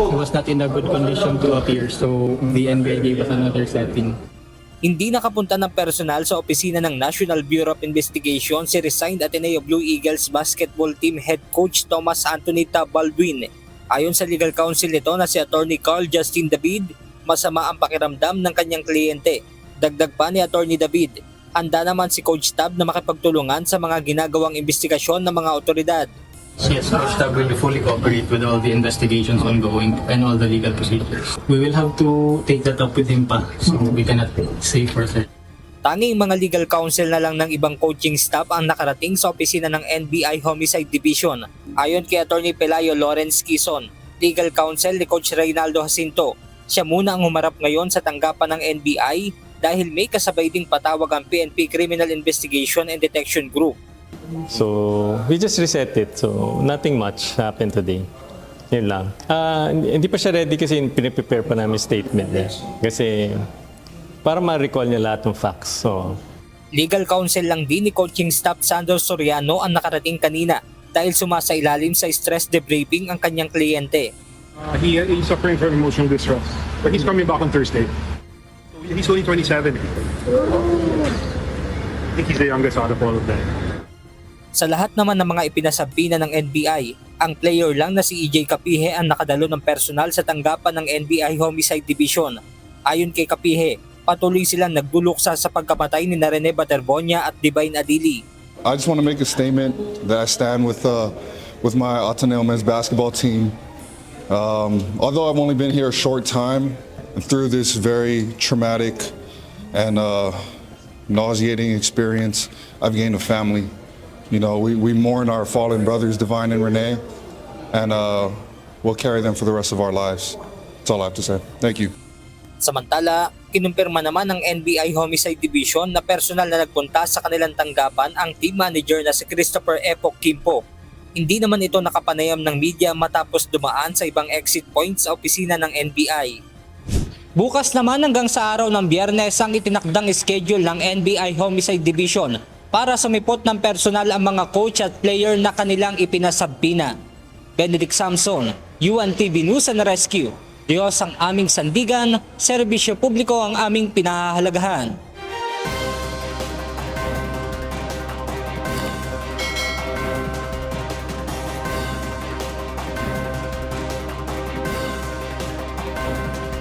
he was not in a good condition to appear. So the NBA gave us another setting. Hindi nakapunta ng personal sa opisina ng National Bureau of Investigation si resigned Ateneo Blue Eagles basketball team head coach Thomas Anthony Baldwin. Ayon sa legal counsel nito na si Attorney Carl Justin David, masama ang pakiramdam ng kanyang kliyente. Dagdag pa ni Attorney David, handa naman si Coach Tab na makipagtulungan sa mga ginagawang investigasyon ng mga otoridad. Yes, Coach Tab will fully cooperate with all the investigations ongoing and all the legal procedures. We will have to take that up with him pa, so we cannot say for certain. Tanging mga legal counsel na lang ng ibang coaching staff ang nakarating sa opisina ng NBI Homicide Division. Ayon kay Attorney Pelayo Lawrence Quizon, legal counsel ni Coach Reynaldo Jacinto, siya muna ang humarap ngayon sa tanggapan ng NBI dahil may kasabay ding patawag ang PNP Criminal Investigation and Detection Group. So, we just reset it. So, nothing much happened today. Yun lang. Hindi pa siya ready kasi piniprepare pa namin statement niya. Kasi, para ma-recall niya lahat ng facts. So, legal counsel lang din ni coaching staff Sandro Soriano ang nakarating kanina dahil sumasailalim sa stress debriefing ang kanyang kliyente. He's suffering from emotional distress, but he's coming back on Thursday. So he's only 27. I think he's the youngest out of all of them. Sa lahat naman ng mga ipinasabina ng NBI, ang player lang na si EJ Capihe ang nakadalo ng personal sa tanggapan ng NBI Homicide Division. Ayon kay Capihe, patuloy silang nagduluksa sa pagkamatay ni Rene Baterbonia at Divine Adili. I just want to make a statement that I stand with my Ateneo men's basketball team. Although I've only been here a short time, through this very traumatic and nauseating experience, I've gained a family. You know, we mourn our fallen brothers, Divine and Rene, and we'll carry them for the rest of our lives. That's all I have to say. Thank you. Samantala, kinumpirma naman ng NBI Homicide Division na personal na nagpunta sa kanilang tanggapan ang team manager na si Christopher Epok Kimpo. Hindi naman ito nakapanayam ng media matapos dumaan sa ibang exit points sa opisina ng NBI. Bukas naman hanggang sa araw ng Biyernes ang itinakdang schedule ng NBI Homicide Division para sumipot ng personal ang mga coach at player na kanilang ipinasabina. Benedict Samson, UNTV News and Rescue. Diyos ang aming sandigan, serbisyo publiko ang aming pinahahalagahan.